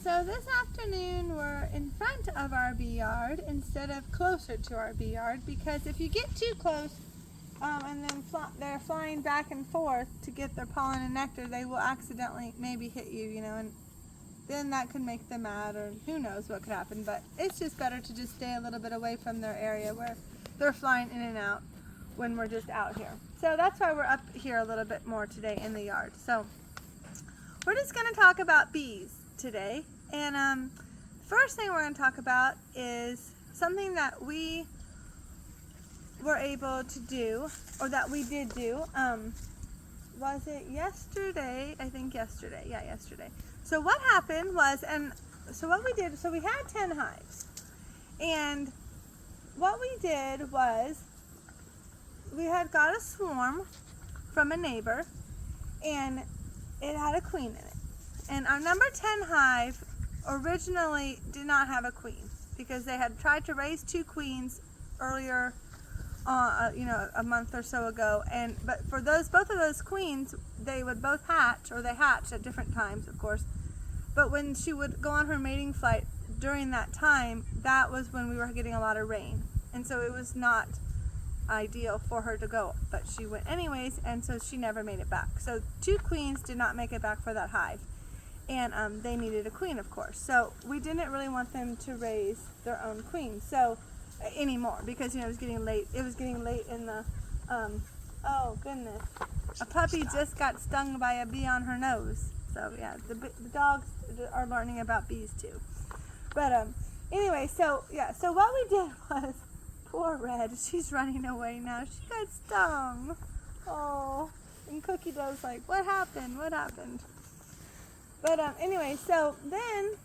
So this afternoon we're in front of our bee yard instead of closer to our bee yard, because if you get too close and then they're flying back and forth to get their pollen and nectar, they will accidentally maybe hit you, and then that could make them mad, or who knows what could happen. But it's just better to just stay a little bit away from their area where they're flying in and out when we're just out here. So that's why we're up here a little bit more today in the yard. So we're just going to talk about bees today. And first thing we're going to talk about is something that we were able to do, or that we did do. Was it yesterday? I think yesterday. Yeah, yesterday. So what happened was, so what we did, so we had 10 hives. And what we did was we had got a swarm from a neighbor, and it had a queen in it. And our number 10 hive originally did not have a queen, because they had tried to raise 2 queens earlier, a month or so ago. But for both of those queens, they would both hatch, or they hatched at different times, of course. But when she would go on her mating flight during that time, that was when we were getting a lot of rain, and so it was not ideal for her to go. But she went anyways, and so she never made it back. So 2 queens did not make it back for that hive. And they needed a queen, of course. So we didn't really want them to raise their own queen anymore, because it was getting late. It was getting late in the oh goodness, a puppy just got stung by a bee on her nose. So yeah, the dogs are learning about bees too. But anyway, so what we did was, poor Red, she's running away now. She got stung. Oh, and Cookie Dough's like, what happened? But anyway, so then,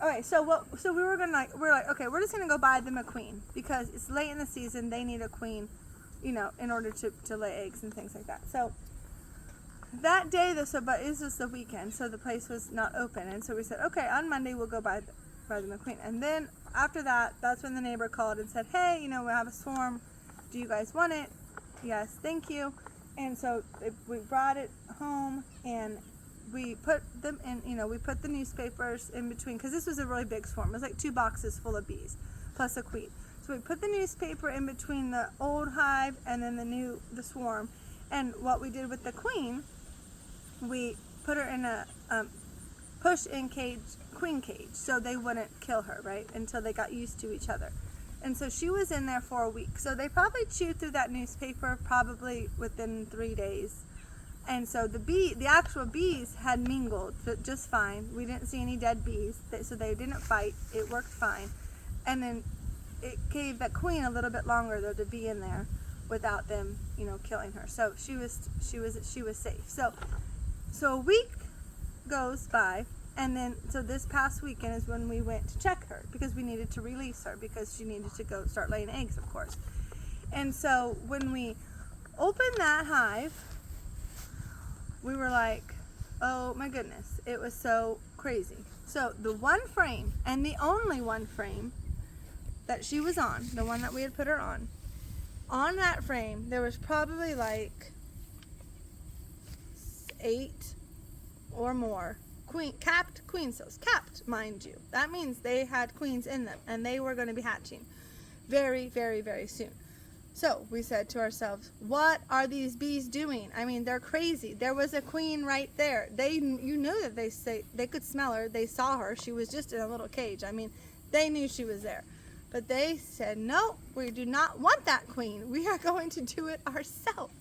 okay, so we were like, okay, we're just gonna go buy them a queen, because it's late in the season. They need a queen, in order to lay eggs and things like that. So that day, but it was just the weekend, so the place was not open, and so we said, okay, on Monday we'll go buy them a queen. And then after that, that's when the neighbor called and said, hey, we have a swarm. Do you guys want it? Yes, thank you. And so we brought it home, and we put them in, we put the newspapers in between, because this was a really big swarm. It was like 2 boxes full of bees, plus a queen. So we put the newspaper in between the old hive and then the swarm. And what we did with the queen, we put her in a push-in queen cage, so they wouldn't kill her, right, until they got used to each other. And so she was in there for a week. So they probably chewed through that newspaper probably within 3 days. And so the actual bees had mingled just fine. We didn't see any dead bees, so they didn't fight. It worked fine. And then it gave that queen a little bit longer, though, to be in there without them, killing her. So she was safe. So a week goes by, and then so this past weekend is when we went to check her, because we needed to release her, because she needed to go start laying eggs, of course. And so when we opened that hive, we were like, oh my goodness, it was so crazy. So the one frame, and the only one frame that she was on, the one that we had put her on that frame, there was probably like 8 or more capped queen cells. Capped, mind you. That means they had queens in them, and they were going to be hatching very, very, very soon. So we said to ourselves, what are these bees doing? I mean, they're crazy. There was a queen right there. You knew that they could smell her. They saw her. She was just in a little cage. I mean, they knew she was there. But they said, no, we do not want that queen. We are going to do it ourselves.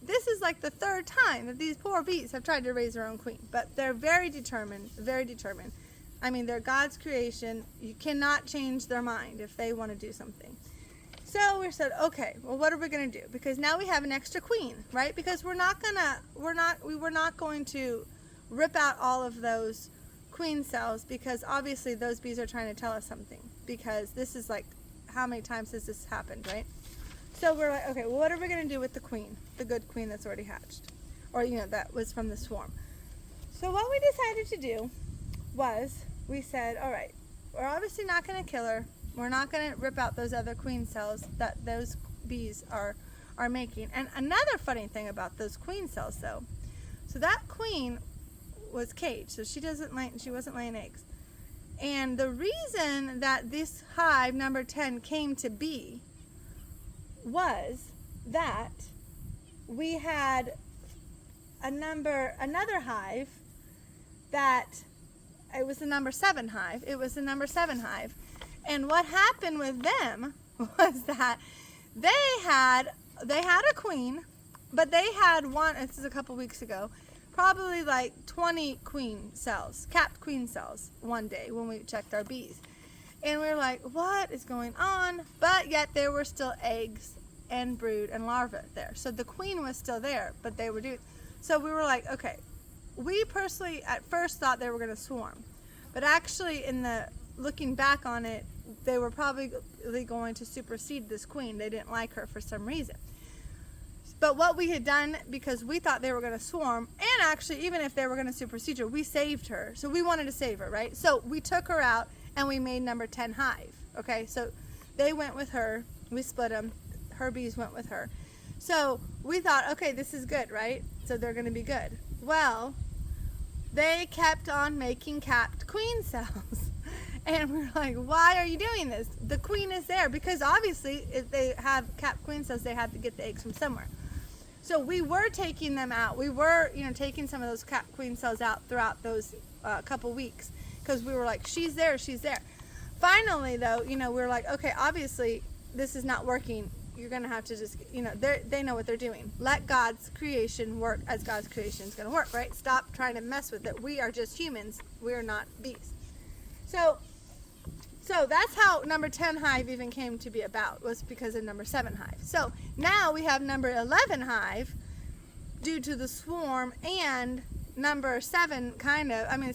This is like the 3rd time that these poor bees have tried to raise their own queen. But they're very determined, very determined. I mean, they're God's creation. You cannot change their mind if they want to do something. So we said, okay, well, what are we going to do? Because now we have an extra queen, right? Because we were not going to rip out all of those queen cells, because obviously those bees are trying to tell us something, because this is like, how many times has this happened, right? So we're like, okay, well, what are we going to do with the queen, the good queen that's already hatched, or, that was from the swarm? So what we decided to do was, we said, all right, we're obviously not going to kill her. We're not going to rip out those other queen cells that those bees are making. And another funny thing about those queen cells, though, so that queen was caged, so she wasn't laying eggs. And the reason that this hive number 10 came to be was that we had another hive that it was the number 7 hive. It was the number 7 hive. And what happened with them was that they had a queen, but they had one, this is a couple weeks ago, probably like 20 queen cells, capped queen cells one day when we checked our bees. And we were like, what is going on? But yet there were still eggs and brood and larvae there. So the queen was still there, but they were doing, so we were like, okay, we personally at first thought they were going to swarm. But actually looking back on it, they were probably going to supersede this queen. They didn't like her for some reason. But what we had done, because we thought they were going to swarm, and actually even if they were going to supersede her, we saved her. So we wanted to save her, right? So we took her out and we made number 10 hive. Okay, so they went with her. We split them. Her bees went with her. So we thought, okay, this is good, right? So they're going to be good. Well, they kept on making capped queen cells. And we're like, why are you doing this? The queen is there, because obviously if they have capped queen cells, they have to get the eggs from somewhere. So we were taking them out. We were, taking some of those capped queen cells out throughout those couple weeks, because we were like, she's there, she's there. Finally, though, we were like, okay, obviously this is not working. You're going to have to just, they know what they're doing. Let God's creation work as God's creation is going to work, right? Stop trying to mess with it. We are just humans. We are not bees. So that's how number 10 hive even came to be about, was because of number 7 hive. So now we have number 11 hive due to the swarm, and number 7 it's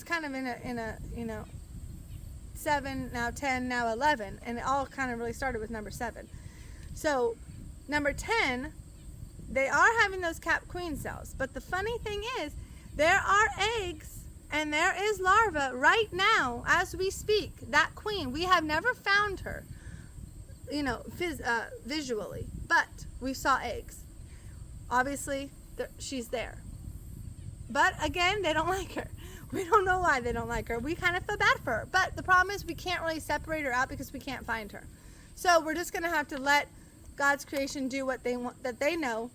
kind of in a 7, now 10, now 11, and it all kind of really started with number 7. So number 10, they are having those capped queen cells, but the funny thing is there are eggs and there is larva right now as we speak. That queen, we have never found her, visually, but we saw eggs. Obviously, she's there. But again, they don't like her. We don't know why they don't like her. We kind of feel bad for her. But the problem is we can't really separate her out because we can't find her. So we're just going to have to let God's creation do what they want, that they know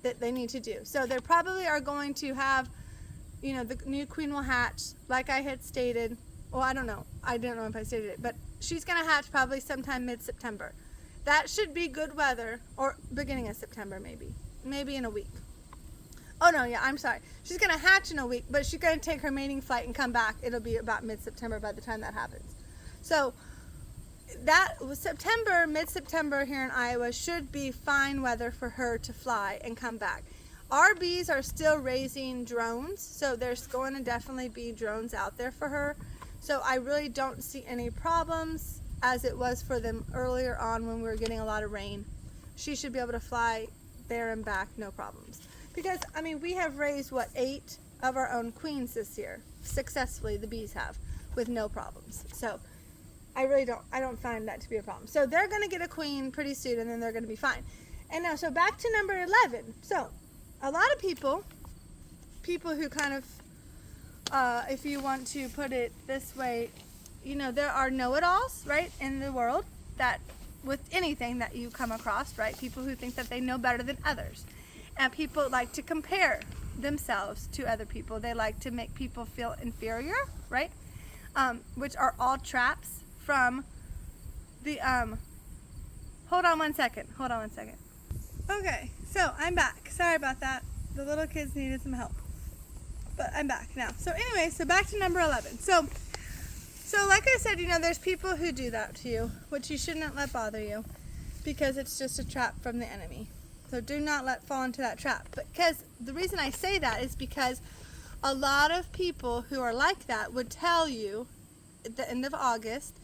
that they need to do. So they probably are going to have, the new queen will hatch, like I had stated. Well, I don't know. I don't know if I stated it, but she's going to hatch probably sometime mid-September. That should be good weather, or beginning of September maybe in a week. Oh no, yeah, I'm sorry. She's going to hatch in a week, but she's going to take her mating flight and come back. It'll be about mid-September by the time that happens. So that was mid-September here in Iowa should be fine weather for her to fly and come back. Our bees are still raising drones, so there's going to definitely be drones out there for her. So I really don't see any problems as it was for them earlier on when we were getting a lot of rain. She should be able to fly there and back, no problems. Because, we have raised, 8 of our own queens this year, successfully, the bees have, with no problems. So I don't find that to be a problem. So they're going to get a queen pretty soon, and then they're going to be fine. And now, so back to number 11. So a lot of people who kind of, if you want to put it this way, there are know-it-alls, right, in the world, that with anything that you come across, right, people who think that they know better than others. And people like to compare themselves to other people. They like to make people feel inferior, right, which are all traps from the, hold on one second. Okay, so I'm back. Sorry about that. The little kids needed some help. But I'm back now. So anyway, so back to number 11. So like I said, there's people who do that to you, which you shouldn't let bother you, because it's just a trap from the enemy. So do not fall into that trap. Because the reason I say that is because a lot of people who are like that would tell you at the end of August,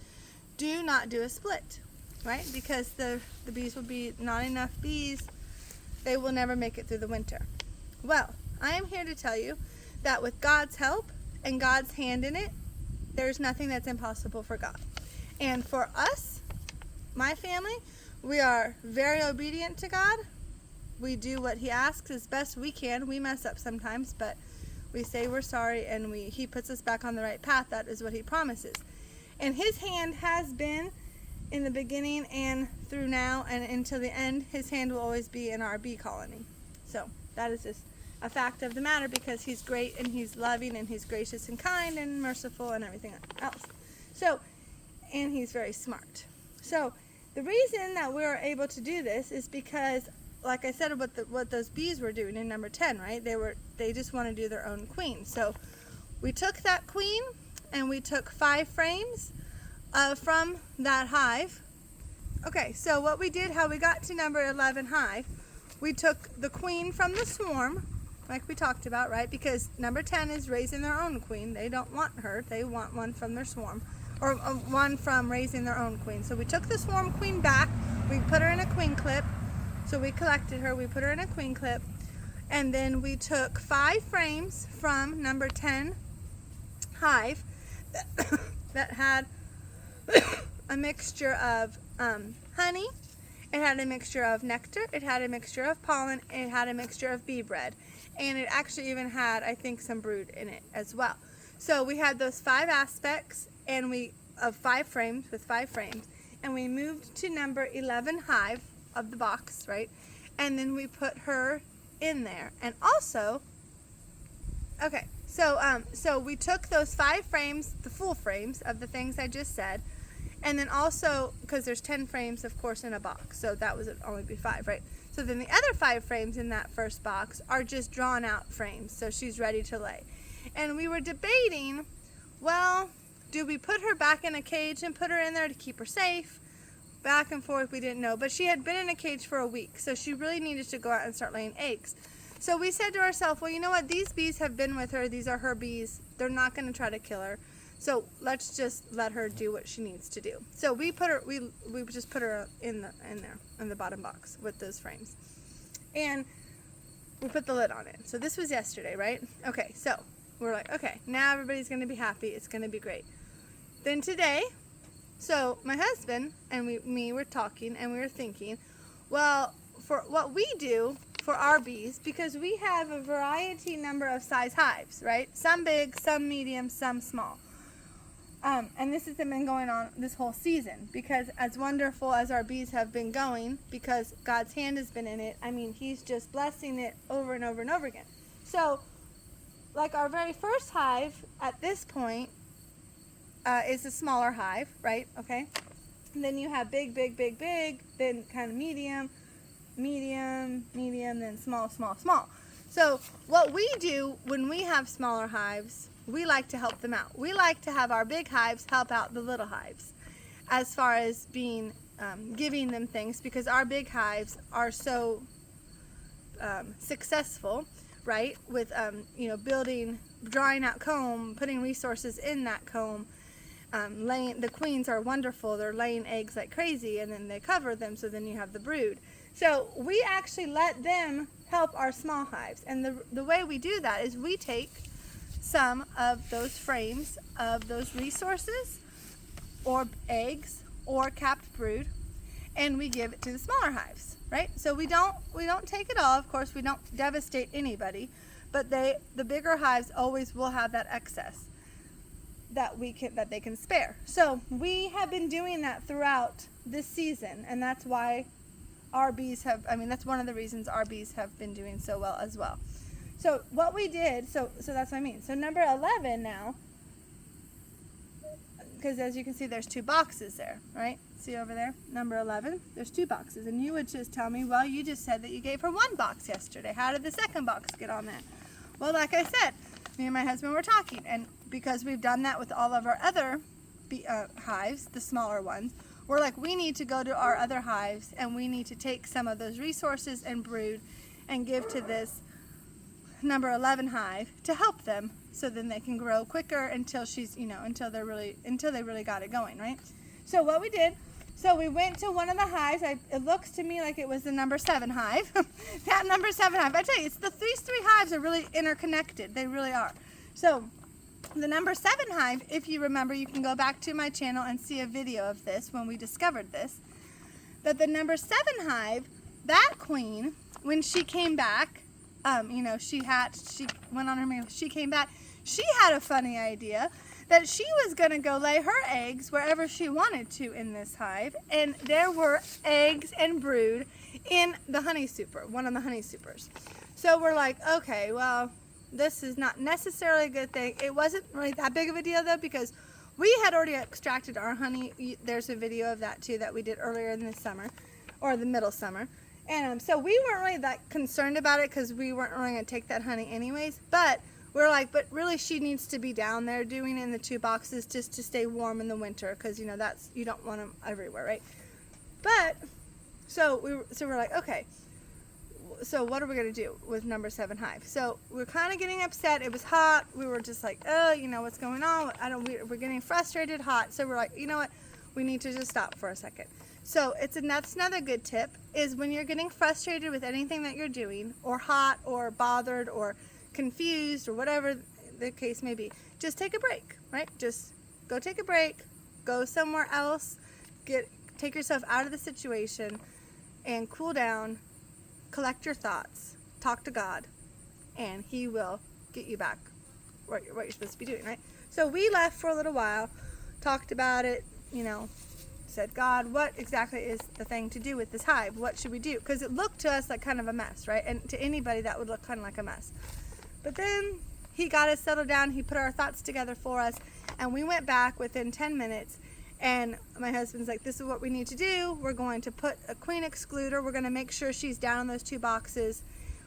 do not do a split, right? Because the bees will be not enough bees. They will never make it through the winter. Well, I am here to tell you that with God's help and God's hand in it, there's nothing that's impossible for God. And for us, my family, we are very obedient to God. We do what He asks as best we can. We mess up sometimes, but We say we're sorry, and he puts us back on the right path. That is what he promises. And his hand has been in the beginning and through now and until the end. His hand will always be in our bee colony. So that is just a fact of the matter, because he's great and he's loving and he's gracious and kind and merciful and everything else. So, and he's very smart. So the reason that we were able to do this is because, like I said, what those bees were doing in number 10, right? They just want to do their own queen. So we took that queen and we took 5 frames from that hive. Okay, so what we did, how we got to number 11 hive, we took the queen from the swarm, like we talked about, right? Because number 10 is raising their own queen. They don't want her. They want one from their swarm, or one from raising their own queen. So we took the swarm queen back. We put her in a queen clip. So we collected her. We put her in a queen clip. And then we took 5 frames from number 10 hive that had a mixture of honey. It had a mixture of nectar. It had a mixture of pollen. It had a mixture of bee bread. And it actually even had, I think, some brood in it as well. So we had those 5 aspects and of 5 frames, with 5 frames. And we moved to number 11 hive of the box, right? And then we put her in there. And also, okay, so we took those 5 frames, the full frames of the things I just said, and then also, because there's 10 frames, of course, in a box, so that would only be 5, right? So then the other 5 frames in that first box are just drawn out frames, so she's ready to lay. And we were debating, well, do we put her back in a cage and put her in there to keep her safe? Back and forth, we didn't know. But she had been in a cage for a week, so she really needed to go out and start laying eggs. So we said to ourselves, well, you know what? These bees have been with her. These are her bees. They're not going to try to kill her. So let's just let her do what she needs to do. So we put her, we just put her in there in the bottom box with those frames, and we put the lid on it. So this was yesterday, right? Okay, so we're like, okay, now everybody's going to be happy. It's going to be great. Then today, so my husband and me were talking, and we were thinking, well, for what we do for our bees, because we have a variety number of size hives, right? Some big, some medium, some small. And this has been going on this whole season, because as wonderful as our bees have been going, because God's hand has been in it, I mean, he's just blessing it over and over and over again. So, like our very first hive at this point is a smaller hive, right? Okay. And then you have big, big, big, big, then kind of medium, medium, medium, then small, small, small. So what we do when we have smaller hives, we like to help them out. We like to have our big hives help out the little hives as far as being giving them things, because our big hives are so successful, right, with building, drawing out comb, putting resources in that comb, laying. The queens are wonderful. They're laying eggs like crazy, and then they cover them, so then you have the brood. So we actually let them help our small hives, and the way we do that is we take some of those frames of those resources or eggs or capped brood, and we give it to the smaller hives, right? So we don't take it all. Of course, we don't devastate anybody, but the bigger hives always will have that excess that they can spare. So we have been doing that throughout this season, and that's why our bees have, that's one of the reasons our bees have been doing so well as well. So what we did, so that's what I mean. So number 11 now, because as you can see, there's 2 boxes there, right? See over there, number 11, there's 2 boxes. And you would just tell me, well, you just said that you gave her 1 box yesterday. How did the second box get on there? Well, like I said, me and my husband were talking, and because we've done that with all of our other hives, the smaller ones, we're like, we need to go to our other hives, and we need to take some of those resources and brood and give to this number 11 hive to help them, so then they can grow quicker until she's, until they really got it going, right? So what we did, so we went to one of the hives. It looks to me like it was the number 7 hive. That number 7 hive. I tell you, these 3 hives are really interconnected. They really are. So the number 7 hive, if you remember, you can go back to my channel and see a video of this when we discovered this, that the number 7 hive, that queen, when she came back, she hatched, she went on her meal, she came back. She had a funny idea that she was going to go lay her eggs wherever she wanted to in this hive, and there were eggs and brood in the honey super, one of the honey supers. So we're like, okay, well, this is not necessarily a good thing. It wasn't really that big of a deal though, because we had already extracted our honey. There's a video of that too that we did earlier in the summer, or the middle summer. And so we weren't really that concerned about it because we weren't really going to take that honey anyways. But we're like, but really she needs to be down there doing it in the 2 boxes just to stay warm in the winter, because that's, you don't want them everywhere, right? But so we're like, okay, so what are we going to do with number 7 hive? So we're kind of getting upset. It was hot. We were just like, oh, what's going on? We're getting frustrated, hot. So we're like, you know what? We need to just stop for a second. So that's another good tip, is when you're getting frustrated with anything that you're doing, or hot, or bothered, or confused, or whatever the case may be, just take a break, right? Just go take a break, go somewhere else, take yourself out of the situation and cool down, collect your thoughts, talk to God, and He will get you back what you're supposed to be doing, right? So we left for a little while, talked about it, said, God, what exactly is the thing to do with this hive? What should we do? Because it looked to us like kind of a mess, right? And to anybody that would look kind of like a mess. But then He got us settled down. He put our thoughts together for us, and we went back within 10 minutes. And my husband's like, this is what we need to do. We're going to put a queen excluder. We're going to make sure she's down in those 2 boxes.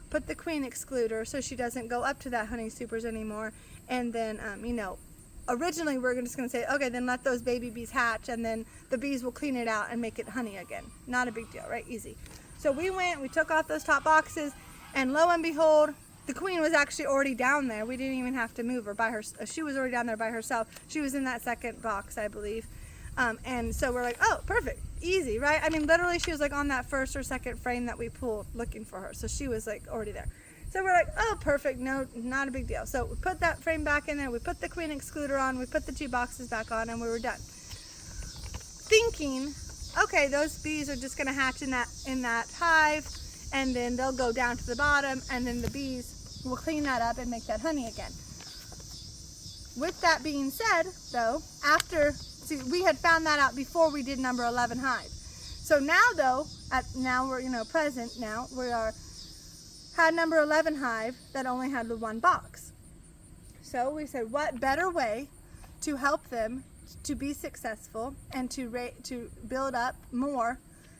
Put the queen excluder so she doesn't go up to that honey supers anymore. And then, originally we were just going to say, okay, then let those baby bees hatch, and then the bees will clean it out and make it honey again. Not a big deal, right? Easy. So we took off those top boxes, and lo and behold, the queen was actually already down there. We didn't even have to move her by her. She was already down there by herself. She was in that 2nd box, I believe. And so we're like, oh, perfect, easy, right? I mean, literally she was like on that 1st or 2nd frame that we pulled looking for her. So she was like already there. So we're like, oh, perfect, no, not a big deal. So we put that frame back in there, we put the queen excluder on, we put the 2 boxes back on, and we were done. Thinking, okay, those bees are just gonna hatch in that hive, and then they'll go down to the bottom, and then the bees will clean that up and make that honey again. With that being said, though, we had found that out before we did number 11 hive. So now though, now we're present now, had number 11 hive that only had the 1 box. So we said, what better way to help them to be successful and to build up more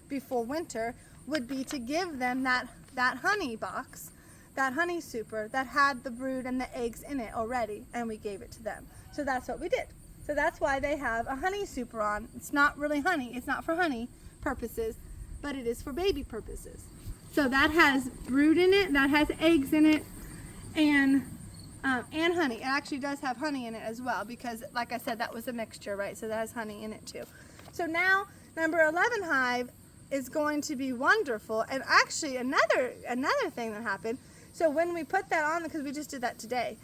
before winter would be to give them that honey box, that honey super that had the brood and the eggs in it already, and we gave it to them. So that's what we did. So that's why they have a honey super on. It's not really honey. It's not for honey purposes, but it is for baby purposes. So that has brood in it, that has eggs in it, and honey. It actually does have honey in it as well, because like I said, that was a mixture, right? So that has honey in it too. So now number 11 hive is going to be wonderful. And actually another thing that happened, so when we put that on, because we just did that today,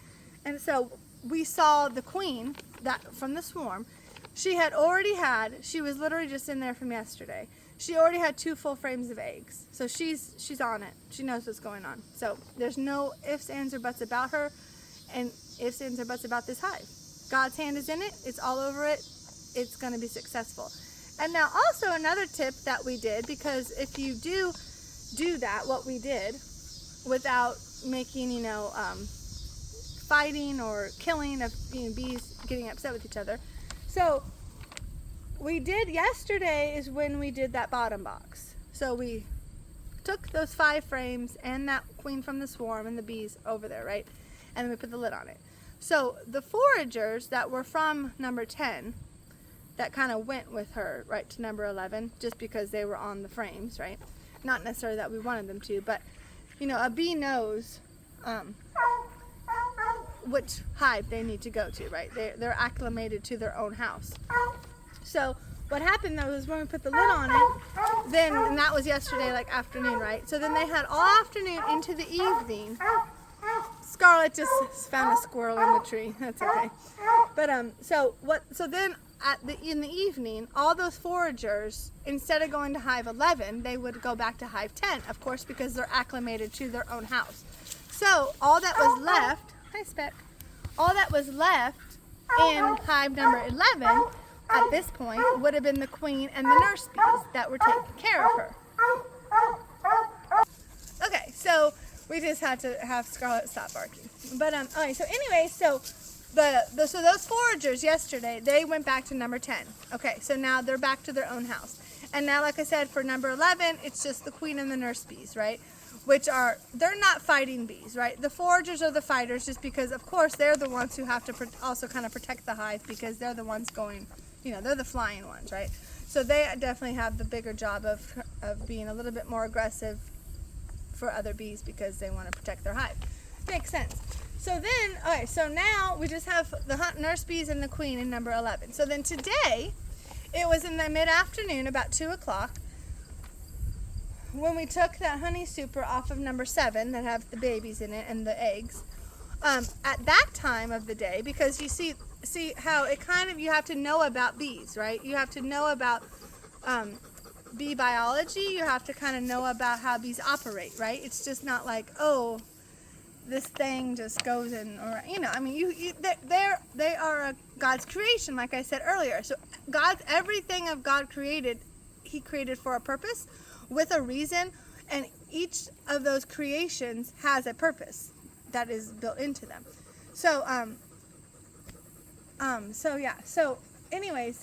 and so we saw the queen that from the swarm, she was literally just in there from yesterday. She already had 2 full frames of eggs. So she's on it. She knows what's going on. So there's no ifs, ands, or buts about her, and ifs, ands, or buts about this hive. God's hand is in it. It's all over it. It's going to be successful. And now also another tip that we did, because if you do that, what we did, without making, fighting or killing of bees getting upset with each other. So we did yesterday is when we did that bottom box. So we took those 5 frames and that queen from the swarm and the bees over there, right? And then we put the lid on it. So the foragers that were from number 10 that kind of went with her right to number 11 just because they were on the frames, right? Not necessarily that we wanted them to, but a bee knows which hive they need to go to, right? They're acclimated to their own house. So what happened though is when we put the lid on it, and that was yesterday, like afternoon, right? So then they had all afternoon into the evening. Scarlett just found a squirrel in the tree. That's okay. But so then in the evening, all those foragers, instead of going to hive 11, they would go back to hive 10, of course, because they're acclimated to their own house. So all that was left, hi Speck, all that was left in hive number 11 at this point would have been the queen and the nurse bees that were taking care of her. Okay, so we just had to have Scarlett stop barking. But alright, so anyway, so so those foragers yesterday, they went back to number 10. Okay, so now they're back to their own house. And now, like I said, for number 11, it's just the queen and the nurse bees, right? Which are, they're not fighting bees, right? The foragers are the fighters just because, of course, they're the ones who have to also kind of protect the hive because they're the ones going, you know, they're the flying ones, right? So they definitely have the bigger job of being a little bit more aggressive for other bees because they want to protect their hive. Makes sense. So then, all right, so now we just have the nurse bees and the queen in number 11. So then today, it was in the mid-afternoon, about 2 o'clock, when we took that honey super off of number 7 that have the babies in it and the eggs. At that time of the day, because you see how it kind of, you have to know about bees, right? You have to know about bee biology. You have to kind of know about how bees operate, right? It's just not like, oh, this thing just goes in, or, you know, I mean, they are God's creation, like I said earlier. So everything of God created, he created for a purpose with a reason, and each of those creations has a purpose that is built into them. So anyway,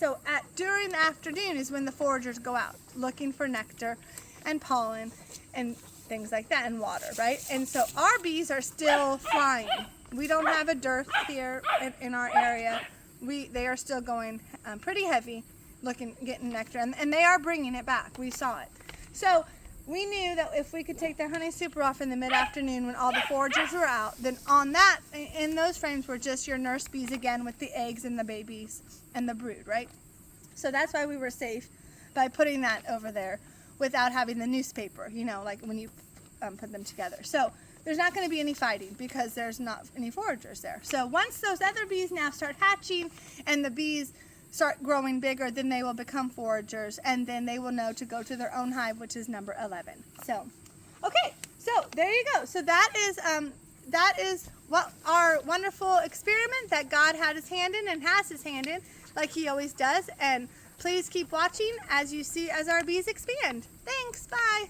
during the afternoon is when the foragers go out looking for nectar and pollen and things like that, and water, right? And so our bees are still flying. We don't have a dearth here in our area. They are still going pretty heavy, getting nectar, and they are bringing it back. We saw it. So we knew that if we could take the honey super off in the mid-afternoon when all the foragers were out, then in those frames were just your nurse bees again with the eggs and the babies and the brood, right? So that's why we were safe by putting that over there without having the newspaper, you know, like when you put them together. So there's not going to be any fighting because there's not any foragers there. So once those other bees now start hatching and the bees start growing bigger, then they will become foragers, and then they will know to go to their own hive, which is number 11. So, okay, so there you go. So that is what our wonderful experiment that God had his hand in and has his hand in, like he always does. And please keep watching as you see as our bees expand. Thanks, bye.